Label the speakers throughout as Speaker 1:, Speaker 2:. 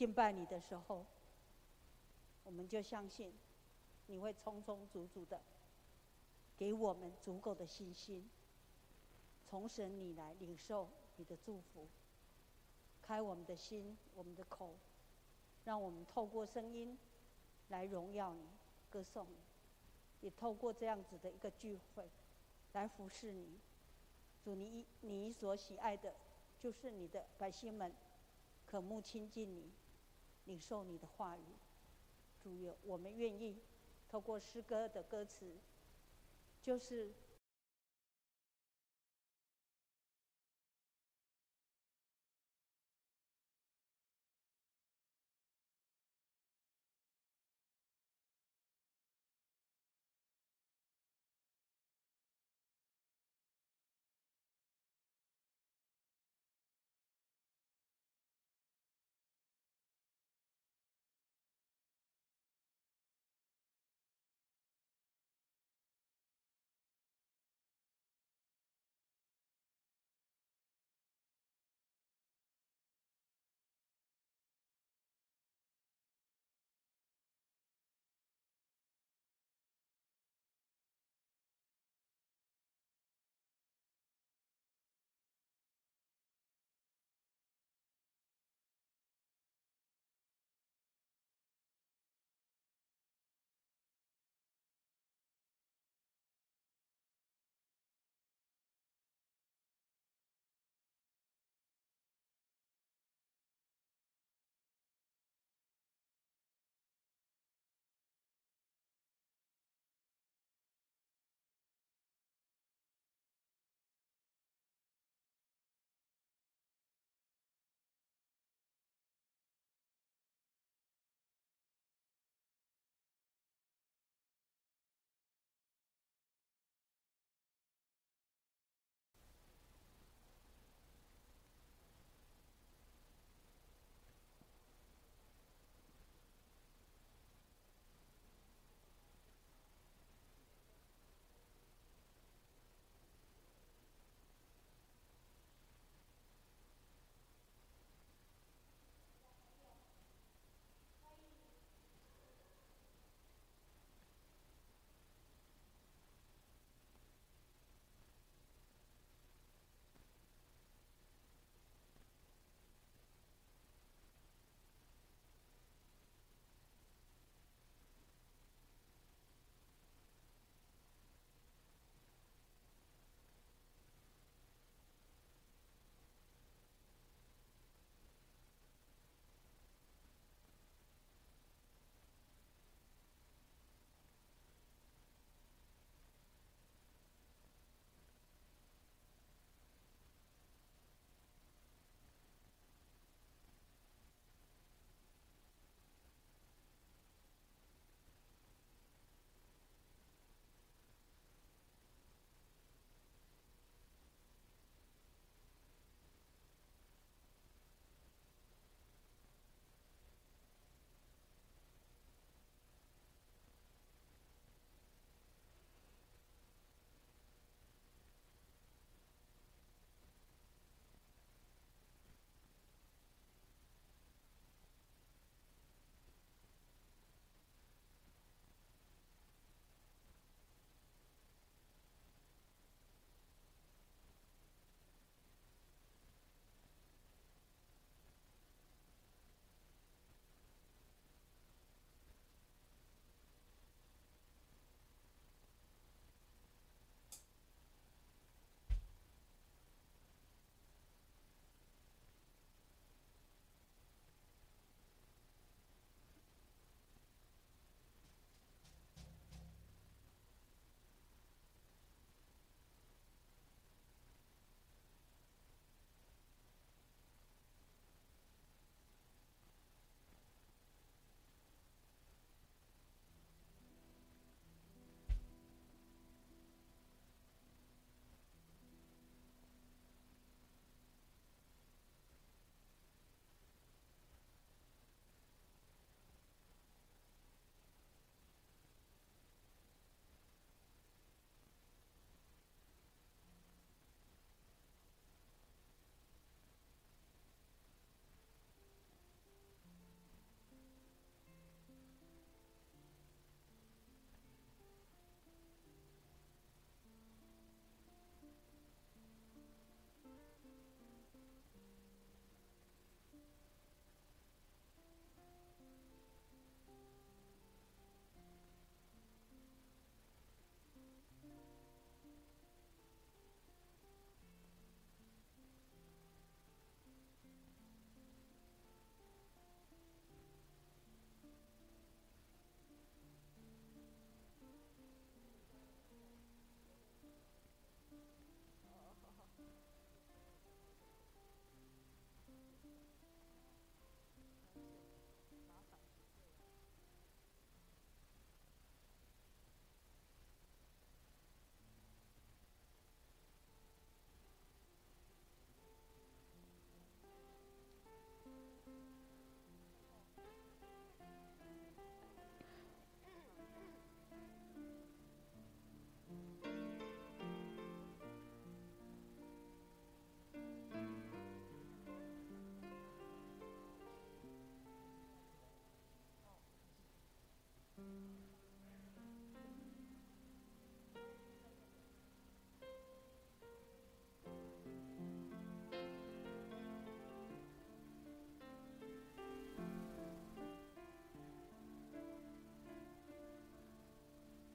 Speaker 1: 敬拜你的时候，我们就相信你会充充足足的给我们足够的信心，从神你来领受你的祝福，开我们的心，我们的口，让我们透过声音来荣耀你，歌颂你，也透过这样子的一个聚会来服侍你。主，你所喜爱的就是你的百姓们渴慕亲近你，领受你的话语。主有我们愿意透过诗歌的歌词，就是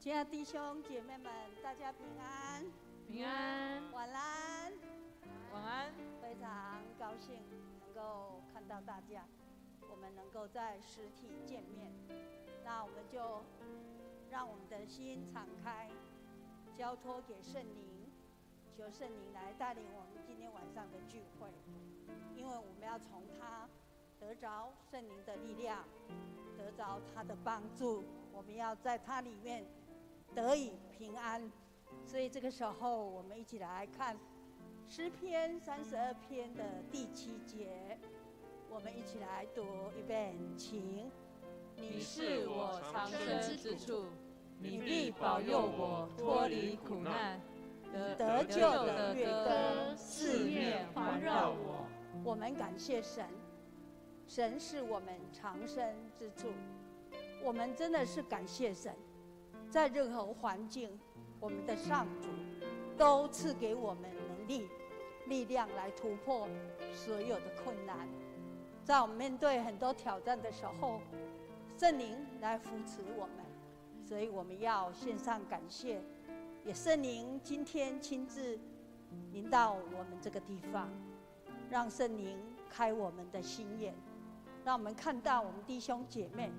Speaker 1: 亲爱的弟兄姐妹们，大家平安，
Speaker 2: 平安，
Speaker 1: 晚安，
Speaker 2: 晚安。
Speaker 1: 非常高兴能够看到大家，我们能够在实体见面。那我们就让我们的心敞开，交托给圣灵，求圣灵来带领我们今天晚上的聚会，因为我们要从他得着圣灵的力量，得着他的帮助，我们要在他里面得以平安。所以这个时候我们一起来看诗篇32篇的第7节，我们一起来读一遍，请。
Speaker 2: 你是我藏身之处，你必保佑我脱离苦难，
Speaker 1: 得救的乐歌四面环绕我。我们感谢神，神是我们藏身之处。我们真的是感谢神，在任何环境，我们的上主都赐给我们能力、力量来突破所有的困难。在我们面对很多挑战的时候，圣灵来扶持我们，所以我们要献上感谢。也圣灵今天亲自临到我们这个地方，让圣灵开我们的心眼，让我们看到我们弟兄姐妹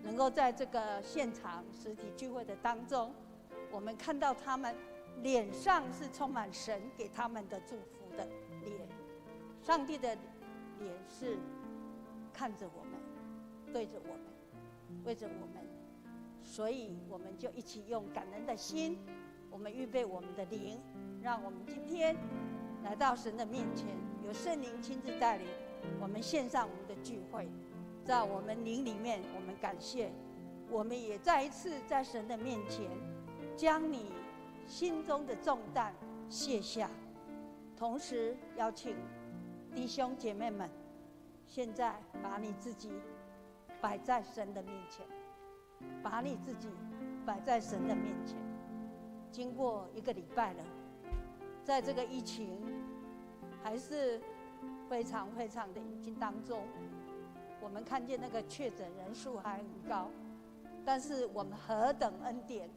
Speaker 1: 能够在这个现场实体聚会的当中，我们看到他们脸上是充满神给他们的祝福的脸，上帝的脸是看着我们，对着我们，为着我们，所以我们就一起用感恩的心，我们预备我们的灵，让我们今天来到神的面前，有圣灵亲自带领，我们献上我们的聚会，在我们灵里面，我们感谢，我们也再一次在神的面前，将你心中的重担卸下，同时邀请弟兄姐妹们，现在把你自己摆在神的面前，把你自己摆在神的面前。经过1个礼拜了，在这个疫情还是非常非常的严峻当中，我们看见那个确诊人数还很高，但是我们何等恩典，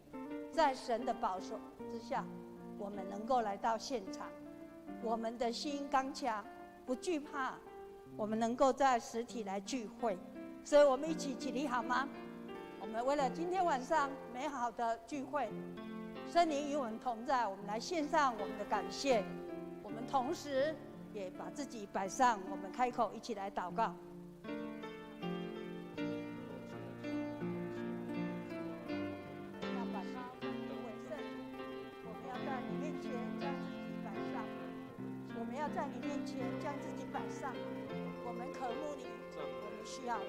Speaker 1: 在神的保守之下，我们能够来到现场，我们的心刚强，不惧怕，我们能够在实体来聚会，所以我们一起起立好吗？我们为了今天晚上美好的聚会，圣灵与我们同在，我们来献上我们的感谢，我们同时也把自己摆上，我们开口一起来祷告。要把它为圣，我们要在你面前将自己摆上，我们要在你面前将自己摆上，我们渴慕你，我们需要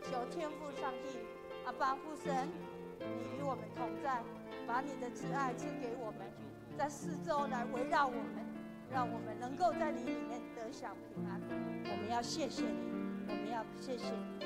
Speaker 1: 求天父上帝阿爸父神，你与我们同在，把你的慈爱赐给我们，在四周来围绕我们，让我们能够在你里面得享平安。我们要谢谢你，我们要谢谢你。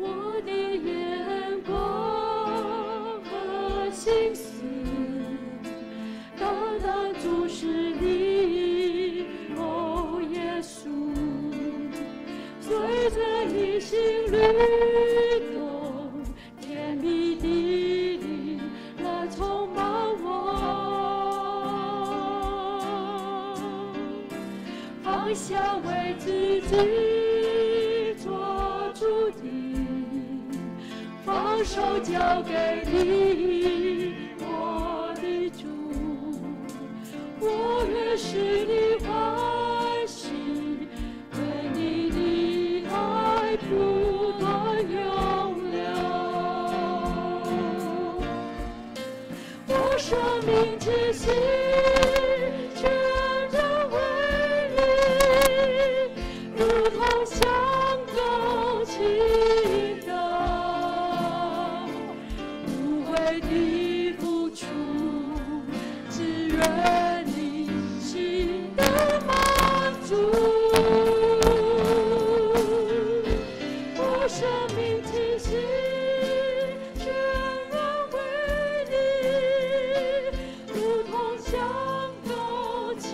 Speaker 3: 我的眼光和心思，单单注视你，哦耶稣，随着你心律动，甜蜜的灵来充满我，放下为自己做主的，放手交给你，我的主，我愿使你欢喜，对你的爱不断永留。我生命之心全然为你，如同香膏倾倒，无悔的付出，只愿愿你心的满足。我生命气息全然为你，如同香膏倾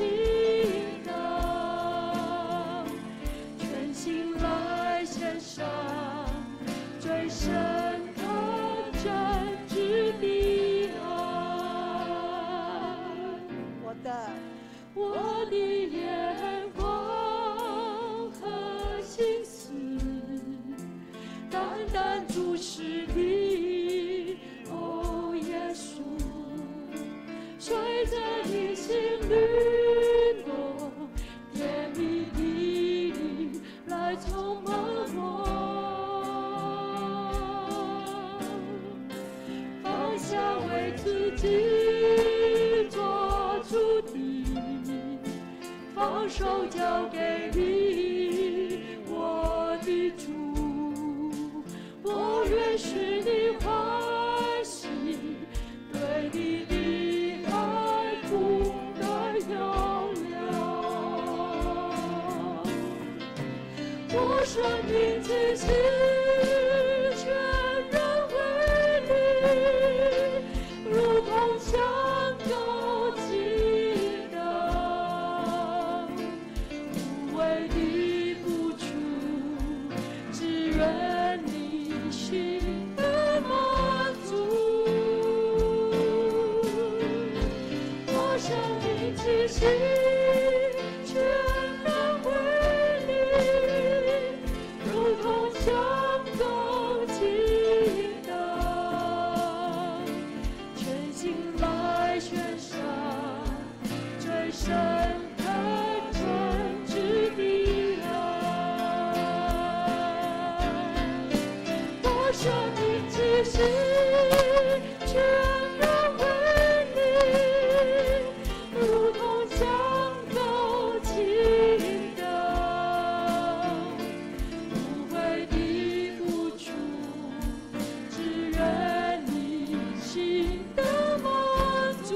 Speaker 3: 倒，全心来献上最深刻真挚的爱。我的眼光和心思，单单注视你，哦耶稣，随着你心律动，甜蜜的灵来充满我，放下为自己做主的，放手交给你，我的主。我愿使你欢喜，对你的爱不断永流。我生命气息全然为你，如同香膏倾倒，无谓的付出，只愿你心的满足。我生命气息全然为你，如同香膏倾倒，全心来献上最深刻真挚的爱。我生命气息全然为你，如同香膏倾倒，无谓的付出，只愿你心的满足。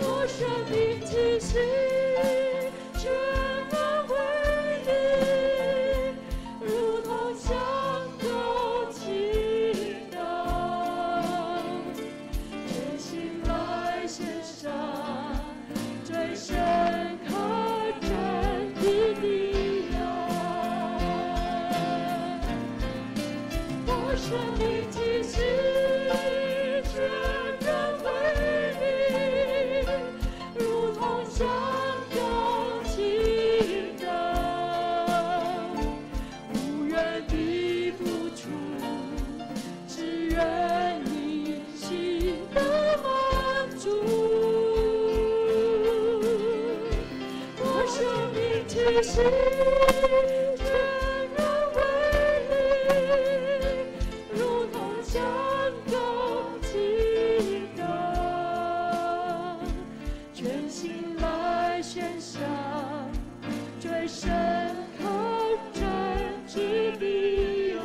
Speaker 3: 我生命气息全然为你，如同香膏倾倒，全心来献上最深刻真挚的爱。我生命气息全然为你，如同香膏倾倒，无愿的付出，只愿你心的满足。我生命气息全然为你，如同香膏倾倒，全心来献上最深刻真挚的爱。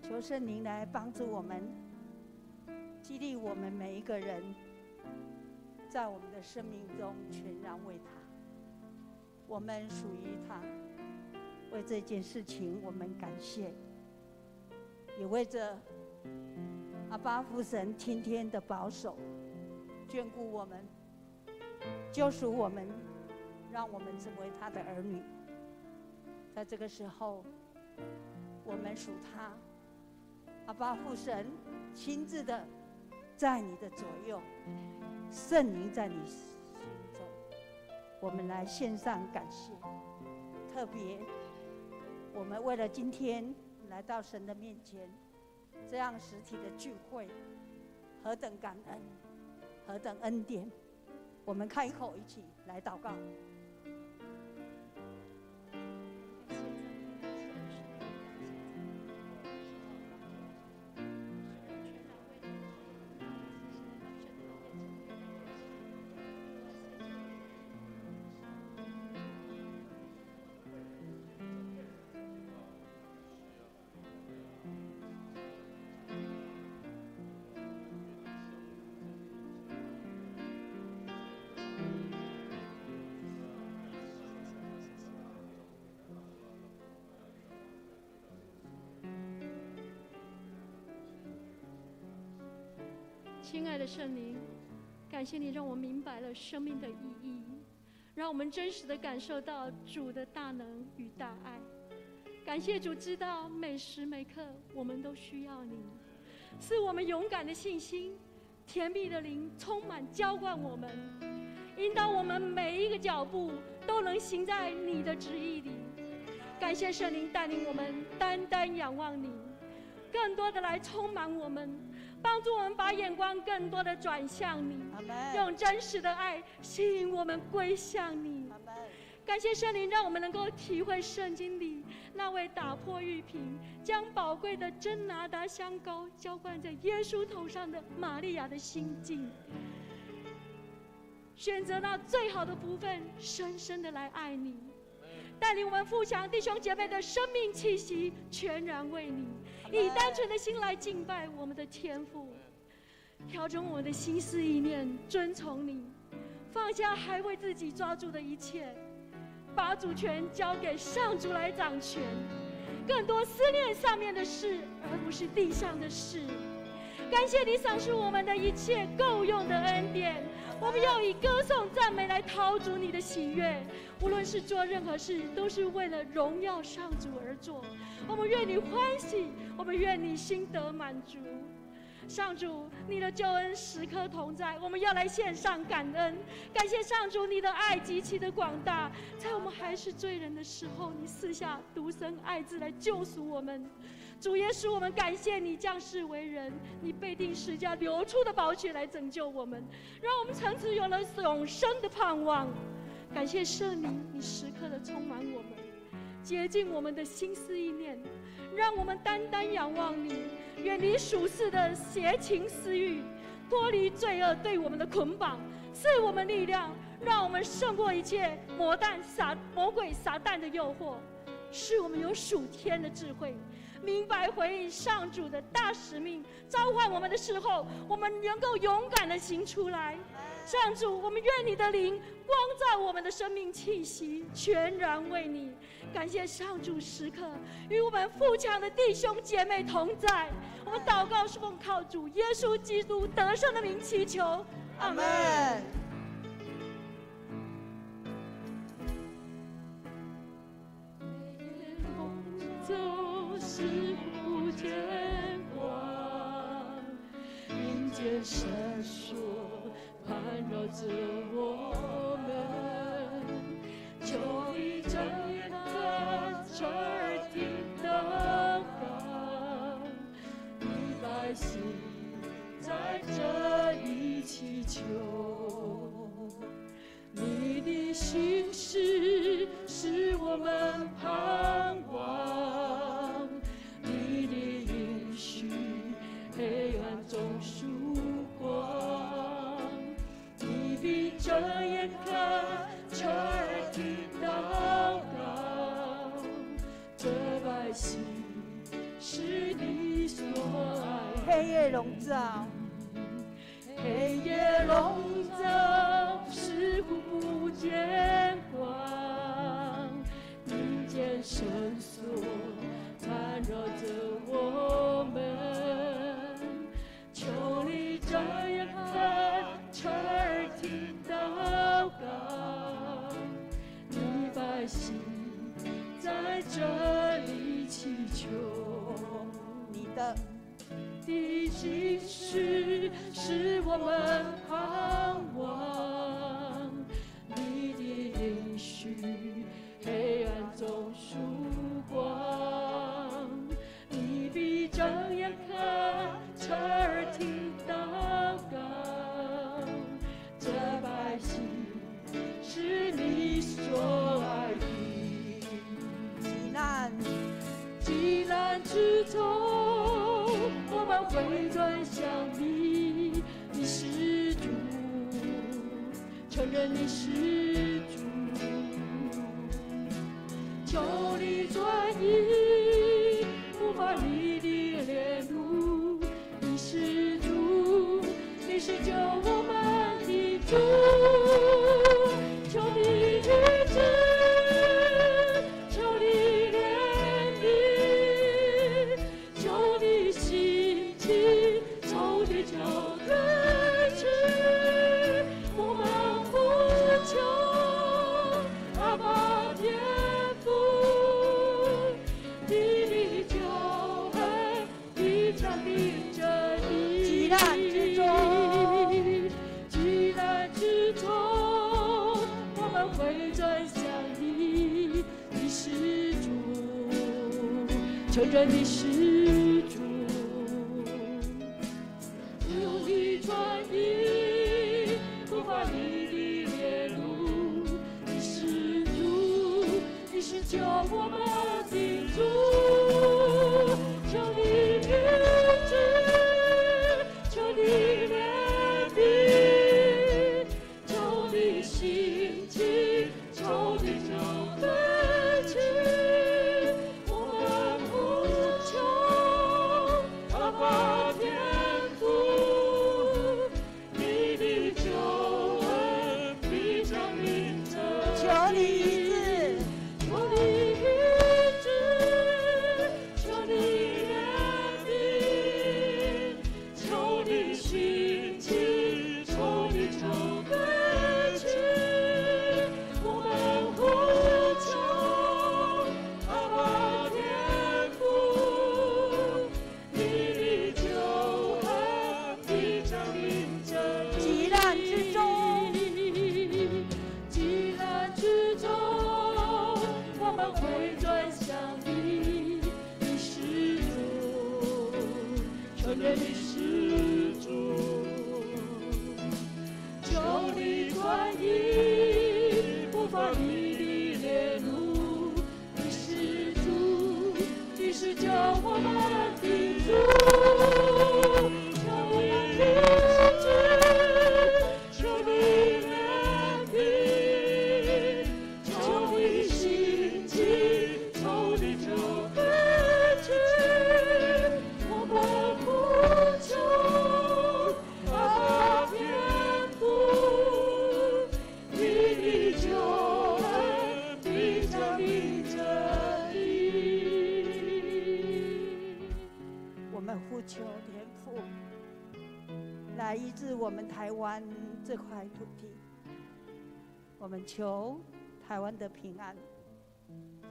Speaker 1: 求圣灵来帮助我们，激励我们每一个人，在我们的生命中全然为他，我们属于他。为这件事情我们感谢，也为着阿爸父神天天的保守眷顾我们，救赎我们，让我们成为他的儿女。在这个时候我们属他，阿爸父神亲自的在你的左右，圣灵在你心中，我们来献上感谢。特别我们为了今天来到神的面前，这样实体的聚会，何等感恩，何等恩典。我们开口一起来祷告。
Speaker 3: 亲爱的圣灵，感谢你让我明白了生命的意义，让我们真实的感受到主的大能与大爱。感谢主知道每时每刻我们都需要你，赐我们勇敢的信心，甜蜜的灵充满浇灌我们，引导我们每一个脚步都能行在你的旨意里。感谢圣灵带领我们单单仰望你，更多的来充满我们，帮助我们把眼光更多的转向你，用真实的爱吸引我们归向你。感谢圣灵让我们能够体会圣经里那位打破玉瓶，将宝贵的真拿达香膏浇灌在耶稣头上的玛利亚的心境，选择那最好的福分，深深的来爱你，带领我们富强弟兄姐妹的生命气息，全然为你，以单纯的心来敬拜我们的天父，调整我们的心思意念，遵从你，放下还为自己抓住的一切，把主权交给上主来掌权，更多思念上面的事，而不是地上的事。感谢你赏赐我们的一切够用的恩典，我们要以歌颂赞美来讨主你的喜悦。无论是做任何事，都是为了荣耀上主而做。我们愿你欢喜，我们愿你心得满足。上主，你的救恩时刻同在，我们要来献上感恩。感谢上主，你的爱极其的广大，在我们还是罪人的时候，你赐下独生爱子来救赎我们。主耶稣，我们感谢你降世为人，你被钉十架流出的宝血来拯救我们，让我们从此有了永生的盼望。感谢圣灵，你时刻的充满我们，洁净我们的心思意念，让我们单单仰望你，远离属世的邪情私欲，脱离罪恶对我们的捆绑，赐我们力量，让我们胜过一切魔鬼撒旦的诱惑，使我们有属天的智慧，明白回应上主的大使命，召唤我们的时候，我们能够勇敢的行出来。上主，我们愿你的灵光照我们的生命气息，全然为你。感谢上主时刻与我们富强的弟兄姐妹同在。我们祷告是奉靠主耶稣基督得胜的名祈求，阿们。
Speaker 2: 是不见光，迎接闪烁，环绕着我们。求你睁眼看，侧耳听祷告，你百姓在这里祈求。你的心事是我们盼望，你的应许黑暗中曙光。你闭着眼看，侧耳听祷告，这百姓是你所爱。
Speaker 1: 黑夜笼罩，
Speaker 2: 黑夜笼罩，似乎不见光，阴间绳索缠绕着我们。求你睁眼看，侧耳听祷告，你百姓在这里祈求。
Speaker 1: 你的
Speaker 2: 心事是我们盼望，你的应许黑暗中曙光。你闭着眼看，侧耳听祷告，这百姓是你所爱的。急难之中，我们会转向你，你是主，承认你是主。求你转移无法离的列路，你是主，你是救我们的主。求你医治，求你怜悯，求你兴起，求你救人。承认你是主，有你专一，不怕你的烈怒，你是主，你是救我们的主，求你医治，求你怜悯，求你兴起，求你救回去。
Speaker 1: 来医治我们台湾这块土地，我们求台湾的平安，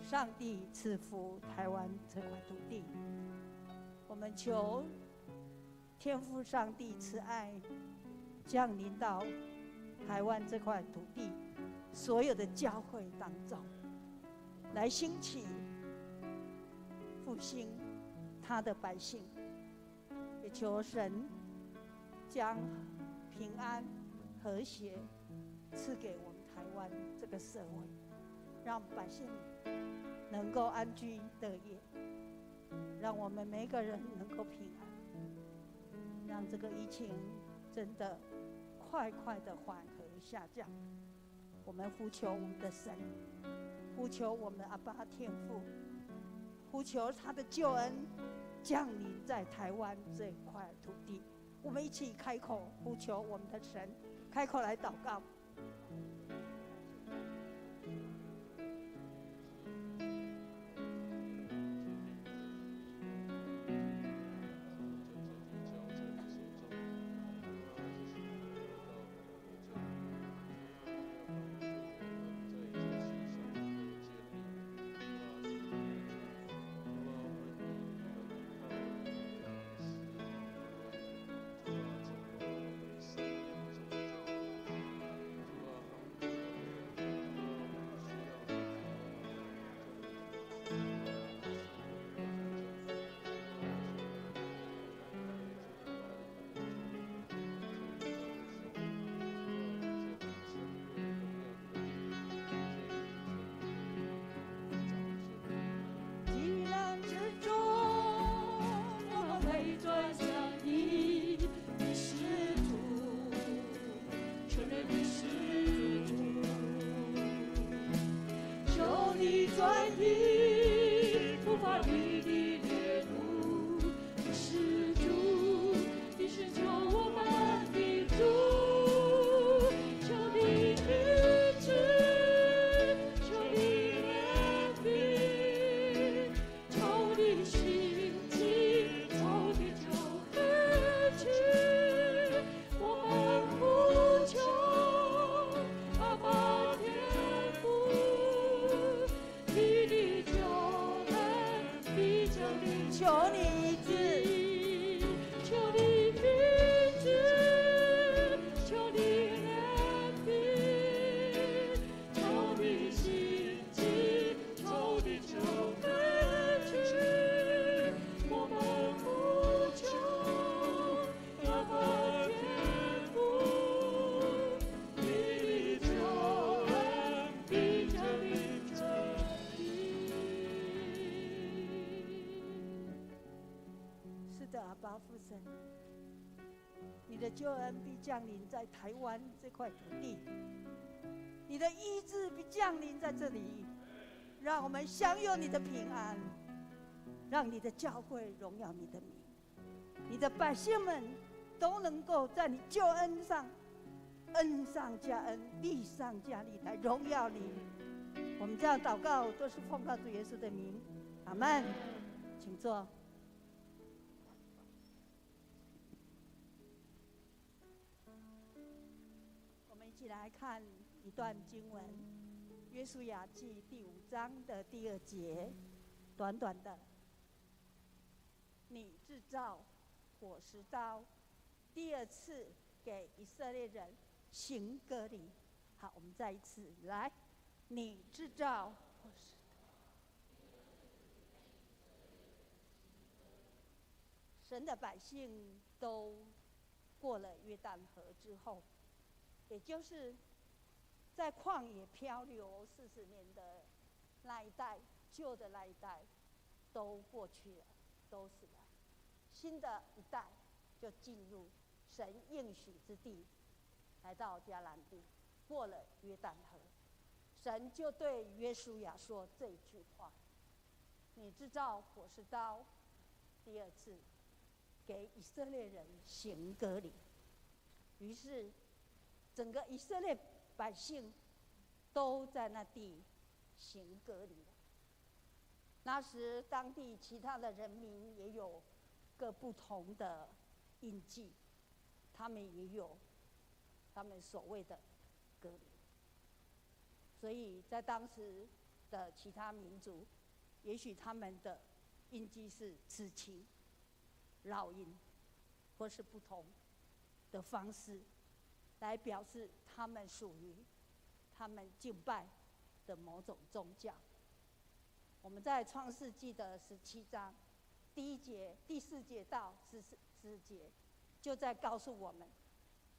Speaker 1: 上帝赐福台湾这块土地，我们求天父上帝慈爱降临到台湾这块土地所有的教会当中，来兴起复兴他的百姓，也求神将平安和谐赐给我们台湾这个社会，让百姓能够安居乐业，让我们每个人能够平安，让这个疫情真的快快的缓和下降。我们呼求我们的神，呼求我们的阿爸天父，呼求他的救恩降临在台湾这块土地。我们一起开口呼求我们的神，开口来祷告。
Speaker 2: 你的
Speaker 1: 啊，父神，你的救恩必降临在台湾这块土地，你的医治必降临在这里，让我们享有你的平安，让你的教会荣耀你的名，你的百姓们都能够在你救恩上恩上加恩，利上加利，来荣耀你。我们这样祷告都是奉靠主耶稣的名，阿们。请坐。我们一起来看一段经文，《约书亚记》第5章的第2节，短短的：你制造火石刀，第2次给以色列人行割礼。好，我们再一次来，你制造火石刀。神的百姓都过了约旦河之后，也就是在旷野漂流40年的那一代，旧的那一代都过去了，都死了。新的一代就进入神应许之地，来到迦南地，过了约旦河。神就对约书亚说这一句话：你制造火石刀，第2次给以色列人行割礼。于是整个以色列百姓都在那地行割礼了。那时当地其他的人民也有各不同的印记，他们也有他们所谓的割礼。所以在当时的其他民族，也许他们的印记是刺青、烙印，或是不同的方式来表示他们属于他们敬拜的某种宗教。我们在创世纪的17章第1节、第4节到14节，就在告诉我们，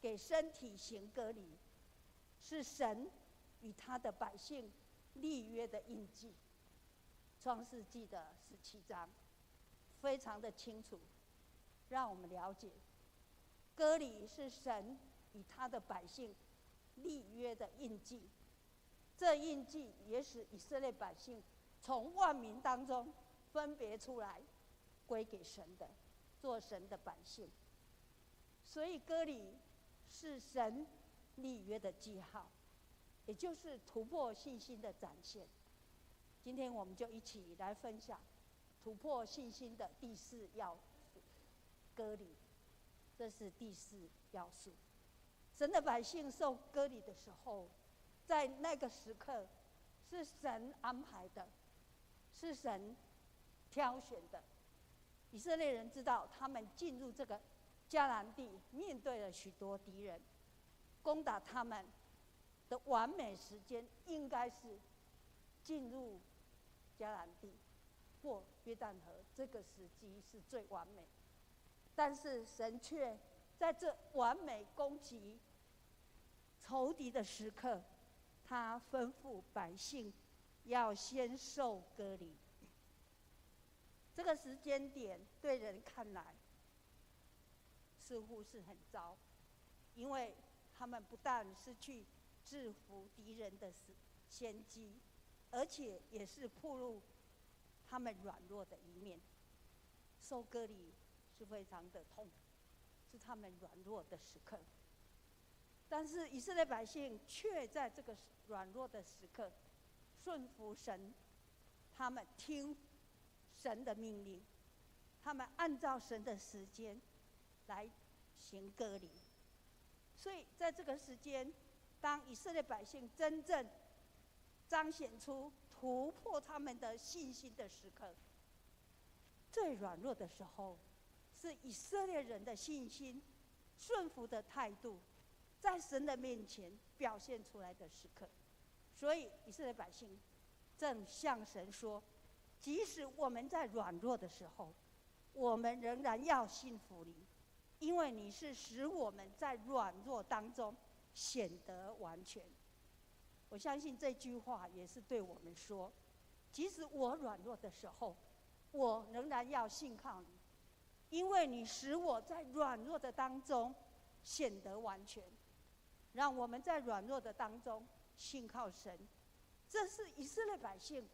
Speaker 1: 给身体行割礼是神与他的百姓立约的印记。创世纪的17章非常的清楚，让我们了解，割礼是神与他的百姓立约的印记。这印记也使以色列百姓从万民当中分别出来，归给神的，做神的百姓。所以割礼是神立约的记号，也就是突破信心的展现。今天我们就一起来分享突破信心的第4要素——割礼。这是第4要素。神的百姓受割礼的时候，在那个时刻是神安排的，是神挑选的。以色列人知道，他们进入这个迦南地，面对了许多敌人，攻打他们的完美时间应该是进入迦南地，过约旦河，这个时机是最完美。但是神却在这完美攻击仇敌的时刻，他吩咐百姓要先受割礼。这个时间点对人看来似乎是很糟，因为他们不但失去制服敌人的先机，而且也是暴露他们软弱的一面。受割礼是非常的痛苦，是他们软弱的时刻。但是以色列百姓却在这个软弱的时刻顺服神，他们听神的命令，他们按照神的时间来行割礼。所以在这个时间，当以色列百姓真正彰显出突破他们的信心的时刻，最软弱的时候，是以色列人的信心、顺服的态度，在神的面前表现出来的时刻。所以以色列百姓正向神说，即使我们在软弱的时候，我们仍然要信服你，因为你是使我们在软弱当中显得完全。我相信这句话也是对我们说，即使我软弱的时候，我仍然要信靠你，因为你使我在软弱的当中显得完全，让我们在软弱的当中信靠神。这是以色列百姓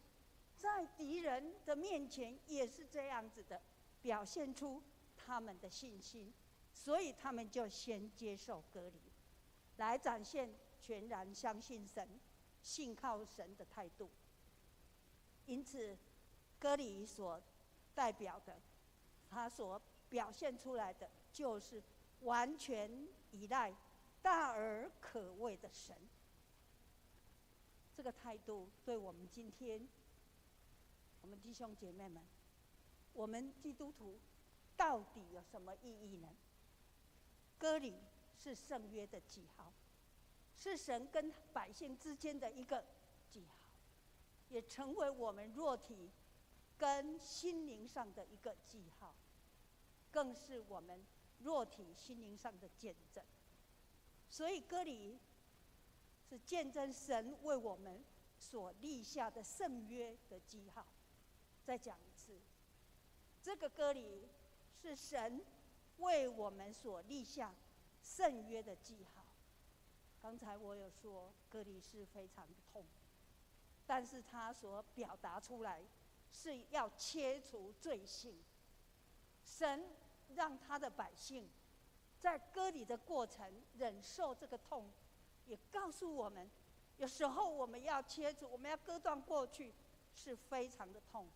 Speaker 1: 在敌人的面前也是这样子的，表现出他们的信心，所以他们就先接受割礼，来展现全然相信神、信靠神的态度。因此，割礼所代表的，他所表现出来的，就是完全依赖大而可畏的神。这个态度对我们今天，我们弟兄姐妹们，我们基督徒到底有什么意义呢？割礼是圣约的记号，是神跟百姓之间的一个记号，也成为我们肉体跟心灵上的一个记号，更是我们肉体心灵上的见证。所以割礼是见证神为我们所立下的圣约的记号。再讲一次，这个割礼是神为我们所立下圣约的记号。刚才我有说，割礼是非常的痛，但是他所表达出来是要切除罪性。神让他的百姓在割礼的过程忍受这个痛，也告诉我们，有时候我们要切除，我们要割断过去，是非常的痛。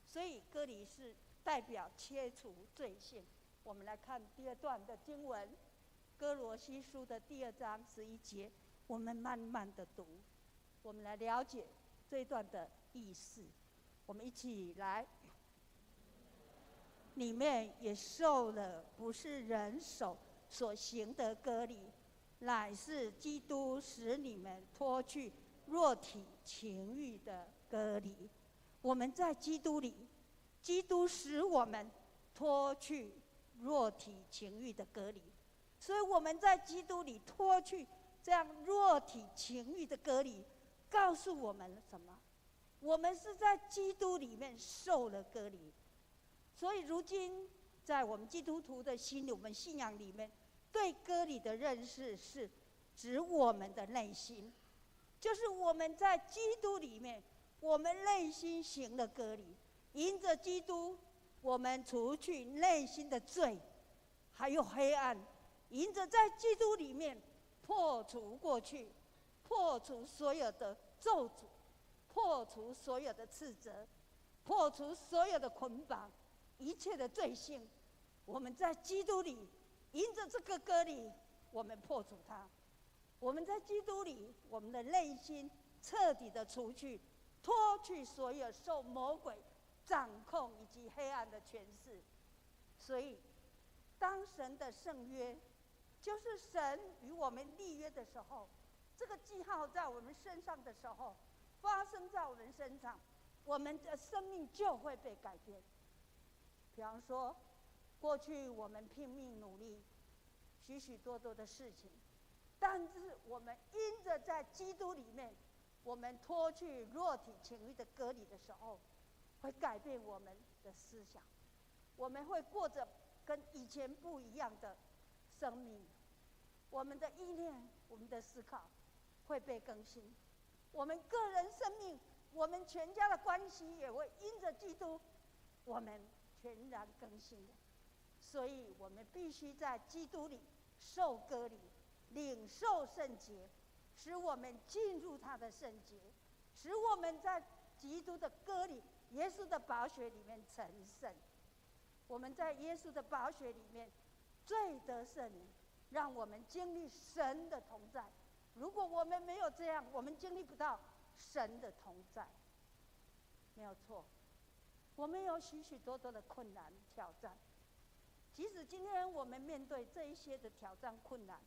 Speaker 1: 所以割礼是代表切除罪性。我们来看第二段的经文，哥罗西书的第2章11节，我们慢慢的读，我们来了解这一段的意思。我们一起来，里面也受了不是人手所行的割礼，乃是基督使你们脱去肉体情欲的割礼。我们在基督里，基督使我们脱去肉体情欲的割礼，所以我们在基督里脱去这样肉体情欲的割礼，告诉我们什么？我们是在基督里面受了割礼。所以如今在我们基督徒的心里，我们信仰里面对割礼的认识是指我们的内心，就是我们在基督里面，我们内心行了割礼，因着基督，我们除去内心的罪，还有黑暗，因着在基督里面破除过去，破除所有的咒诅，破除所有的斥责，破除所有的捆绑，一切的罪性。我们在基督里，因着这个割礼，我们破除它。我们在基督里，我们的内心彻底的除去，脱去所有受魔鬼掌控以及黑暗的权势。所以当神的圣约，就是神与我们立约的时候，这个记号在我们身上的时候，发生在我们身上，我们的生命就会被改变。比方说，过去我们拼命努力许许多多的事情，但是我们因着在基督里面，我们脱去肉体情欲的割礼的时候，会改变我们的思想，我们会过着跟以前不一样的生命。我们的意念，我们的思考会被更新，我们个人生命，我们全家的关系也会因着基督，我们全然更新的。所以我们必须在基督里受割礼，领受圣洁，使我们进入他的圣洁，使我们在基督的割礼、耶稣的宝血里面成圣。我们在耶稣的宝血里面罪得赦免，让我们经历神的同在。如果我们没有这样，我们经历不到神的同在。没有错，我们有许许多多的困难挑战。即使今天我们面对这一些的挑战困难，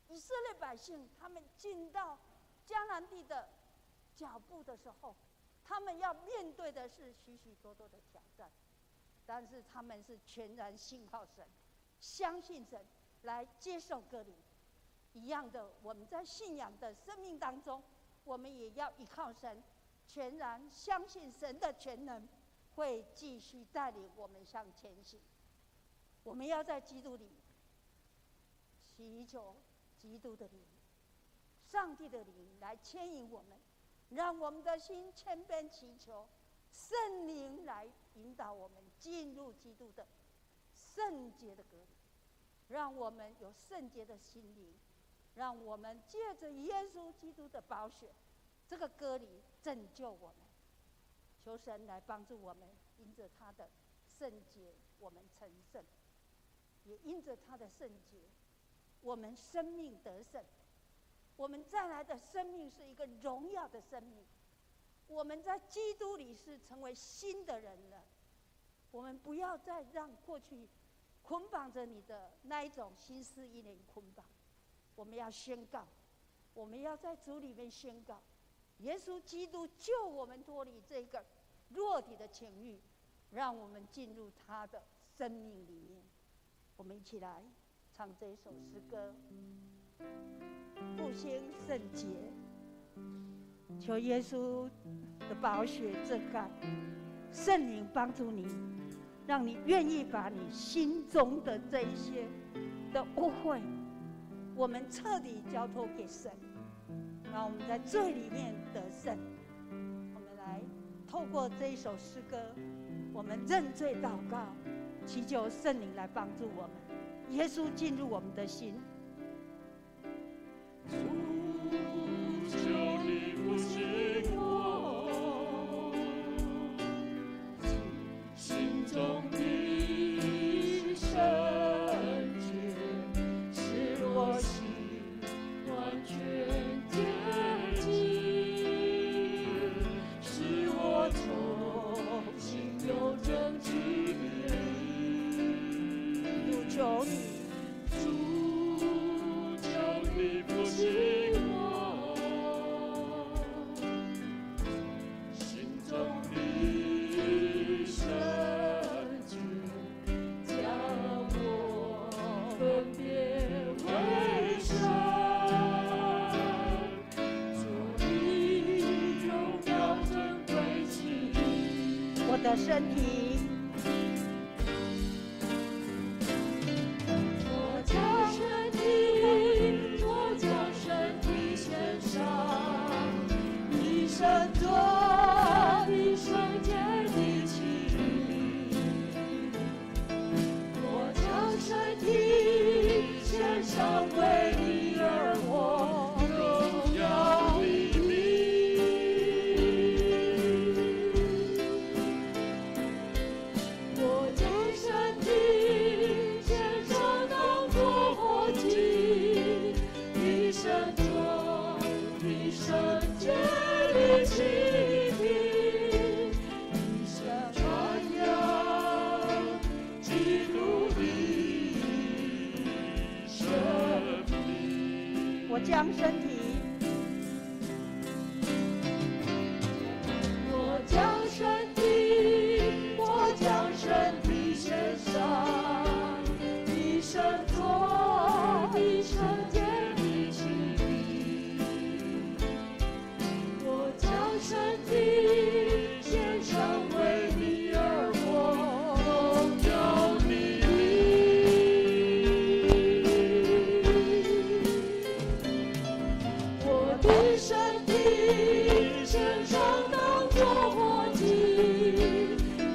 Speaker 1: 以色列百姓他们进到迦南地的脚步的时候，他们要面对的是许许多多的挑战，但是他们是全然信靠神，相信神，来接受割礼。一样的，我们在信仰的生命当中，我们也要依靠神，全然相信神的全能会继续带领我们向前行。我们要在基督里祈求基督的灵、上帝的灵来牵引我们，让我们的心谦卑祈求圣灵来引导我们进入基督的圣洁的隔离，让我们有圣洁的心灵，让我们借着耶稣基督的宝血，这个隔离拯救我们。求神来帮助我们，因着他的圣洁，我们成圣；也因着他的圣洁，我们生命得胜。我们再来的生命是一个荣耀的生命。我们在基督里是成为新的人了。我们不要再让过去捆绑着你的那一种心思意念捆绑。我们要宣告，我们要在主里面宣告，耶稣基督救我们脱离这个弱体的情欲，让我们进入他的生命里面。我们一起来唱这一首诗歌，复兴圣洁，求耶稣的宝血遮盖，圣灵帮助你，让你愿意把你心中的这一些的污秽，我们彻底交托给神，让我们在罪里面得胜。我们来透过这一首诗歌，我们认罪祷告，祈求圣灵来帮助我们，耶稣进入我们的心。
Speaker 2: 主，求你复兴我心中的圣洁，使我心完全洁净，使我重新有正气。
Speaker 1: 主，求你。
Speaker 2: 复兴我心中的圣洁，将我分别为圣，主你荣耀珍贵起
Speaker 1: 我的身体。
Speaker 2: 圣座的圣洁的器皿，我将身体献上为你而活，荣耀你名。我将身体献上当作活祭，你圣座的圣洁的器皿，一生传扬基督的生命。
Speaker 1: 我将身体，
Speaker 2: 我将身体，我将身体献上，一生做一圣洁的器皿。我将身体献上为你而活，荣耀你名。我的身体献上当作活祭，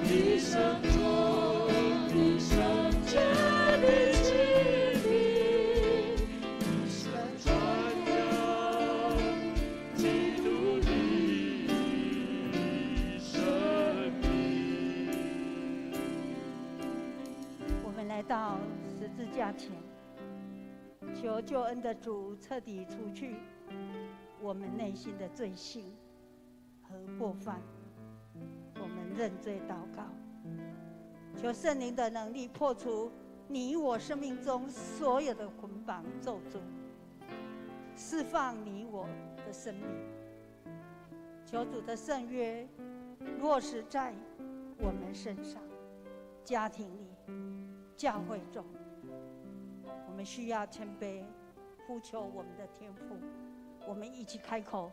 Speaker 2: 一生做一圣洁的器皿，一生传扬基督的生命。
Speaker 1: 我们来到十字架前，求救恩的主彻底除去我们内心的罪性和过犯。我们认罪祷告，求圣灵的能力破除你我生命中所有的捆绑咒诅，释放你我的生命。求主的圣约落实在我们身上，家庭里、教会中。我们需要谦卑呼求我们的天父。我们一起开口，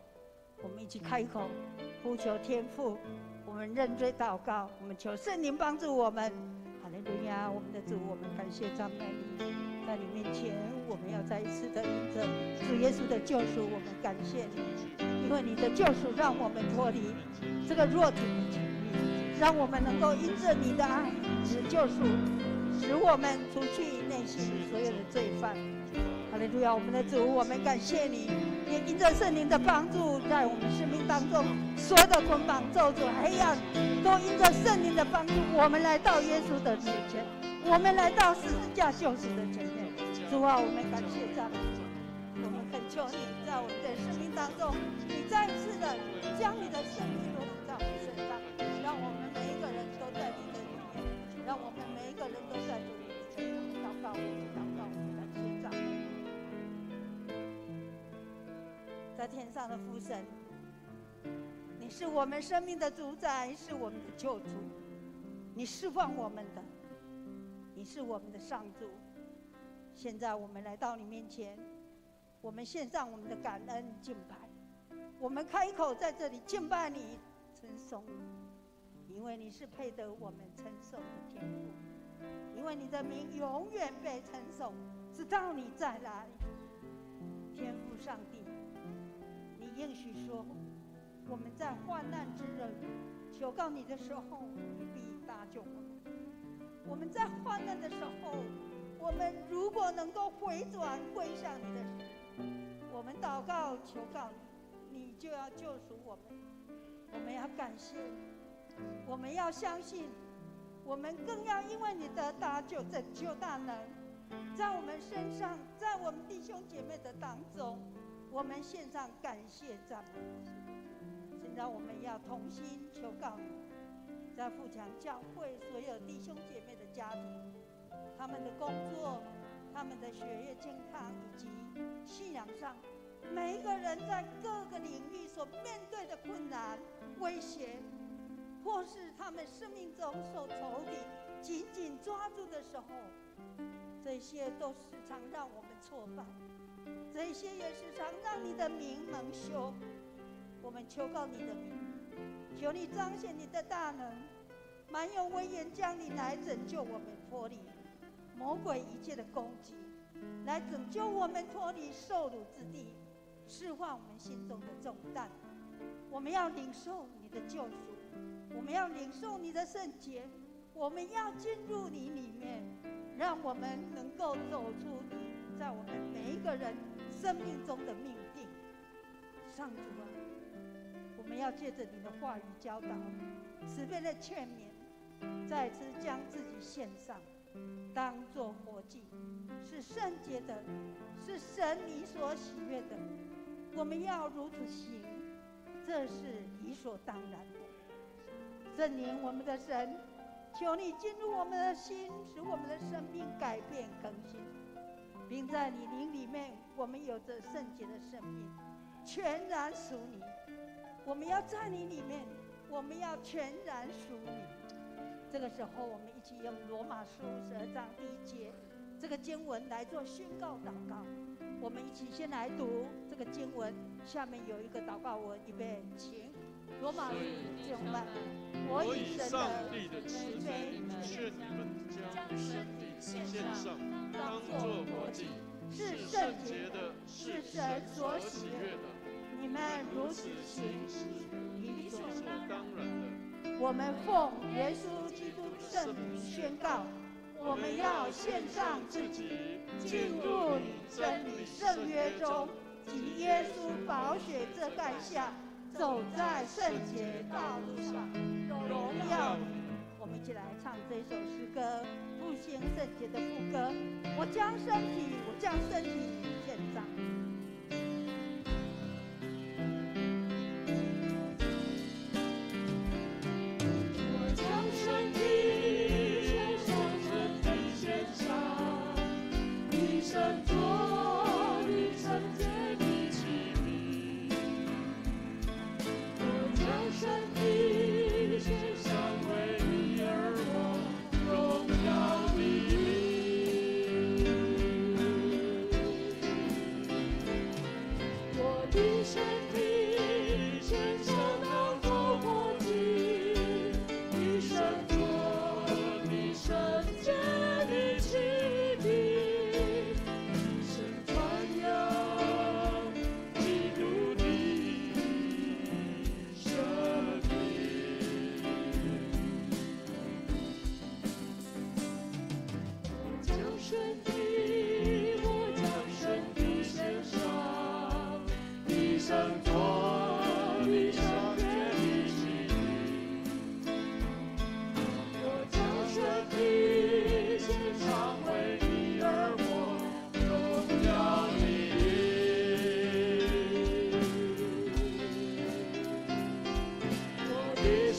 Speaker 1: 我们一起开口呼求天父。我们认罪祷告，我们求圣灵帮助我们。哈利路亚，我们的主，我们感谢赞美你，在你面前，我们要再一次的因着主耶稣的救赎，我们感谢你，因为你的救赎让我们脱离这个弱体的情欲，让我们能够因着你的爱、你的救赎，使我们除去内心所有的罪犯。哈利路亚，我们的主，我们感谢你，也因着圣灵的帮助，在我们生命当中，所有的捆绑、咒诅、黑暗，都因着圣灵的帮助，我们来到耶稣的面前，我们来到十字架救赎的前面。主啊，我们感谢赞美你，我们恳求你在我们的生命当中，你再一次的将你的圣灵落在我们身上，让我们每一个人都在你的里面，让我们每一个人都在主里面祷告，祷告，感谢赞美你。在天上的父神，你是我们生命的主宰，是我们的救主，你释放我们的，你是我们的上主。现在我们来到你面前，我们献上我们的感恩敬拜，我们开口在这里敬拜你、称颂你，因为你是配得我们称颂的天父，因为你的名永远被称颂，直到你再来。天父上帝，你应许说，我们在患难之日求告你的时候，你必搭救我们。我们在患难的时候，我们如果能够回转归向你的时，我们祷告求告你，你就要救赎我们。我们要感谢你，我们要相信，我们更要因为你的搭救、拯救大能，在我们身上，在我们弟兄姐妹的当中，我们献上感谢赞美。现在我们要同心求告你，在富强教会所有弟兄姐妹的家庭，他们的工作、他们的学业健康以及信仰上，每一个人在各个领域所面对的困难、威胁，或是他们生命中受仇敌紧紧抓住的时候，这些都时常让我们挫败，这些也时常让你的名蒙羞。我们求告你的名，求你彰显你的大能，满有威严降临来拯救我们，脱离魔鬼一切的攻击，来拯救我们脱离受辱之地，释放我们心中的重担。我们要领受你的救赎，我们要领受你的圣洁，我们要进入你里面，让我们能够走出你在我们每一个人生命中的命定。上主啊，我们要借着你的话语教导、慈悲的劝勉，再次将自己献上，当作活祭，是圣洁的，是神你所喜悦的。我们要如此行，这是理所当然的。圣灵，我们的神，求你进入我们的心，使我们的生命改变更新，并在你灵里面，我们有着圣洁的生命，全然属你。我们要在你里面，我们要全然属你。这个时候，我们一起用罗马书12章第1节这个经文来做宣告祷告。我们一起先来读这个经文，下面有一个祷告文，预备，请。罗马书弟兄们，我以上帝的慈悲劝你们将身体献上，当作活祭，是圣洁的，是神所喜悦的。你们如此行，理所当然的。我们奉耶稣基督圣名宣告，我们要献上自己，进入你真理圣约中，及耶稣宝血遮盖下，走在圣洁道路上，荣耀你。我们一起来唱这首诗歌，复兴圣洁的副歌。我将身体献上。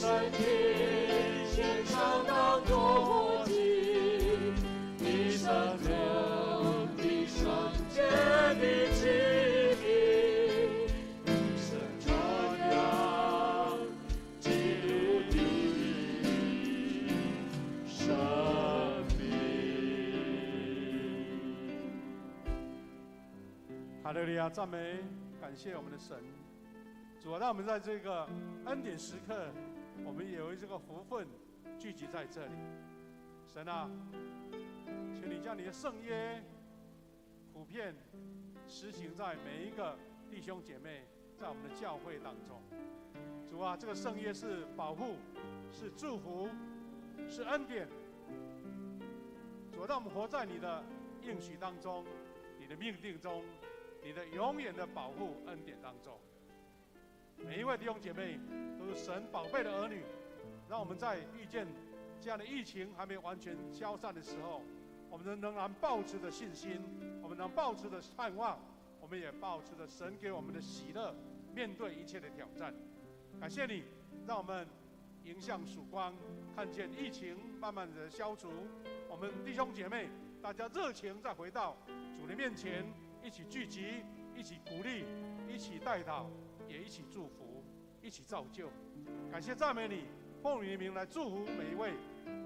Speaker 2: 身体献上当作活祭，你圣灵，你圣洁的器皿，你圣羔羊，基督的生命。
Speaker 4: 哈利路亚，赞美，感谢我们的神。主啊，让我们在这个恩典时刻，我们也有这个福分聚集在这里。神啊，请你将你的圣约普遍实行在每一个弟兄姐妹在我们的教会当中。主啊，这个圣约是保护，是祝福，是恩典。主啊，让我们活在你的应许当中，你的命定中，你的永远的保护恩典当中。每一位弟兄姐妹都是神宝贝的儿女，让我们在遇见这样的疫情还没完全消散的时候，我们仍然抱持着信心，我们能抱持着盼望，我们也抱持着神给我们的喜乐，面对一切的挑战。感谢你，让我们迎向曙光，看见疫情慢慢的消除，我们弟兄姐妹大家热情再回到主的面前，一起聚集，一起鼓励，一起代祷，也一起祝福，一起造就。感谢赞美你，奉你的名来祝福每一位，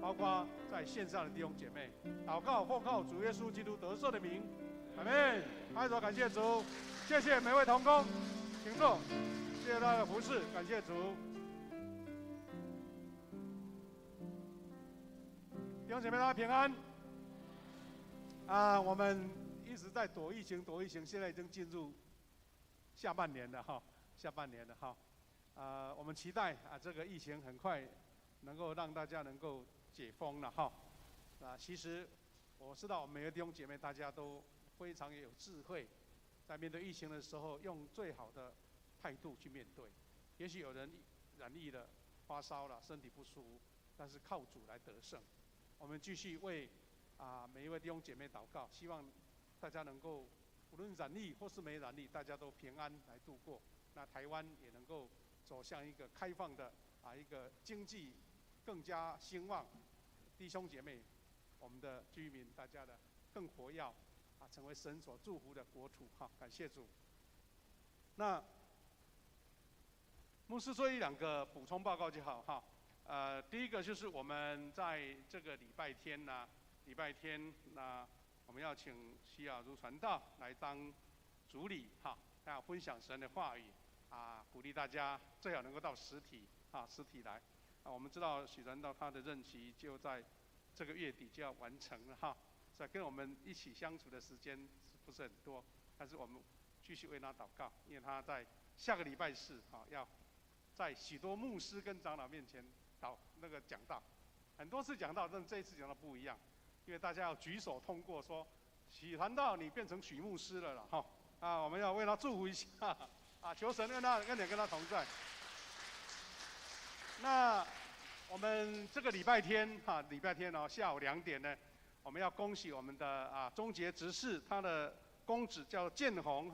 Speaker 4: 包括在线上的弟兄姐妹。祷告奉靠主耶稣基督得胜的名，阿们。拍手感谢主，谢谢每位同工，请坐，谢谢大家的服侍，感谢主。弟兄姐妹，大家平安。我们一直在躲疫情，现在已经进入下半年了哈。我们期待这个疫情很快能够让大家能够解封了哈。其实我知道每个弟兄姐妹大家都非常有智慧，在面对疫情的时候，用最好的态度去面对。也许有人染疫了、发烧了、身体不舒服，但是靠主来得胜。我们继续为每一位弟兄姐妹祷告，希望大家能够无论染疫或是没染疫，大家都平安来度过。那台湾也能够走向一个开放的一个经济更加兴旺，弟兄姐妹，我们的居民大家的更活跃成为神所祝福的国土哈，感谢主。那牧师做一两个补充报告就好哈。第一个就是我们在这个礼拜天那我们要请西雅如传道来当主礼哈，要分享神的话语鼓励大家最好能够到实体来我们知道许传道他的任期就在这个月底就要完成了哈，所以跟我们一起相处的时间不是很多，但是我们继续为他祷告，因为他在下个礼拜四要在许多牧师跟长老面前讲道，很多次讲道，但这一次讲道不一样，因为大家要举手通过说，许传道你变成许牧师了哈我们要为他祝福一下求神恩典跟他同在。那我们这个礼拜天下午2点呢，我们要恭喜我们的终结执事，他的公子叫建宏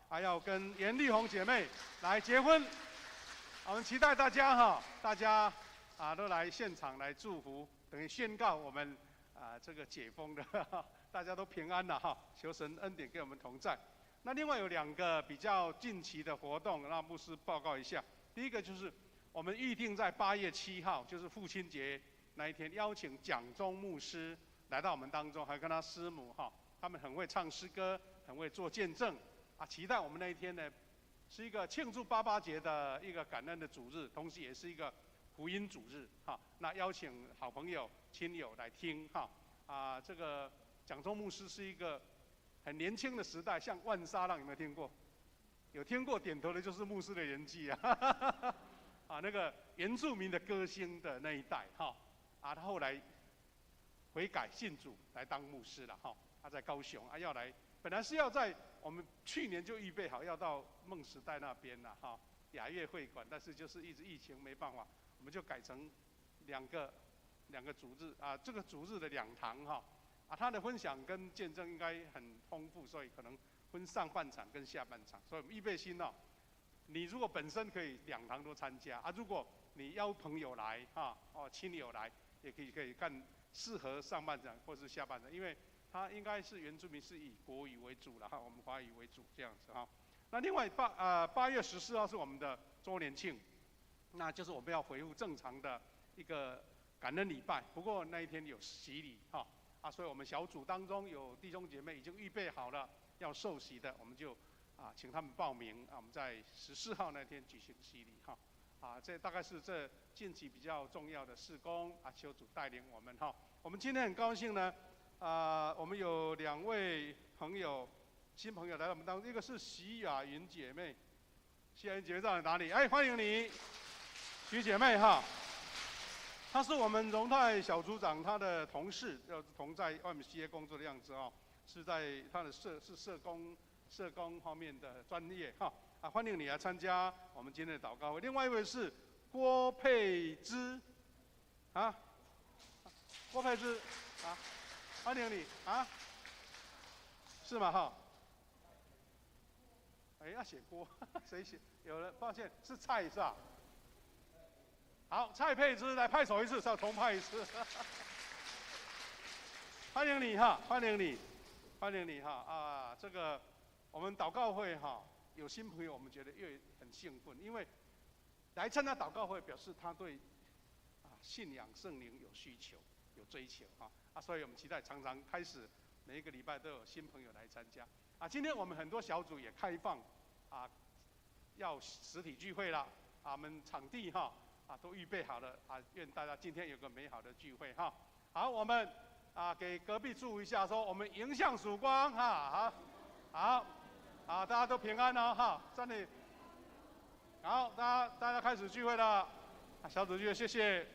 Speaker 4: 还要跟严丽红姐妹来结婚。我们期待大家都来现场来祝福，等于宣告我们这个解封的大家都平安了求神恩典跟我们同在。那另外有2个比较近期的活动，让牧师报告一下。第一个就是我们预定在8月7号，就是父亲节那一天，邀请蒋忠牧师来到我们当中，还跟他师母他们很会唱诗歌，很会做见证期待我们那一天呢，是一个庆祝88节的一个感恩的主日，同时也是一个福音主日那邀请好朋友、亲友来听这个蒋忠牧师是一个很年轻的时代，像万沙浪有没有听过？有听过点头的就是牧师的年纪那个原住民的歌星的那一代他后来悔改信主来当牧师了他在高雄要来，本来是要在我们去年就预备好要到梦时代那边了雅悦会馆，但是就是一直疫情没办法，我们就改成两个主日这个主日的2堂他的分享跟见证应该很丰富，所以可能分上半场跟下半场，所以我们预备心你如果本身可以2堂都参加如果你邀朋友来哈，亲友来，也可以看适合上半场或是下半场，因为它应该是原住民是以国语为主了哈，我们华语为主这样子哈。那另外8月14号是我们的周年庆，那就是我们要恢复正常的一个感恩礼拜。不过那一天有洗礼哈，所以我们小组当中有弟兄姐妹已经预备好了要受洗的，我们就请他们报名我们在14号那天举行洗礼哈。这大概是这近期比较重要的事工求主带领我们哈。我们今天很高兴呢，我们有2位新朋友来到我们当中，一个是徐雅云姐妹，徐雅云姐妹在哪里？欢迎你，徐姐妹哈。她是我们荣泰小组长他的同事，同在外面企业工作的样子是在他的社工方面的专业哈。欢迎你来参加我们今天的祷告会。另外一位是郭佩芝，郭佩芝，欢迎你是吗哈？要写郭，谁写？有人抱歉是蔡是吧？好，蔡佩芝来拍手一次，再重拍一次。欢迎你哈，欢迎你哈这个我们祷告会哈。有新朋友，我们觉得越很兴奋，因为来参加祷告会，表示他对信仰圣灵有需求、有追求所以我们期待常常开始每一个礼拜都有新朋友来参加今天我们很多小组也开放要实体聚会了我们场地都预备好了愿大家今天有个美好的聚会好，我们给隔壁祝一下，说我们迎向曙光好。大家都平安哦这里好，大家开始聚会了，小组聚会，谢谢。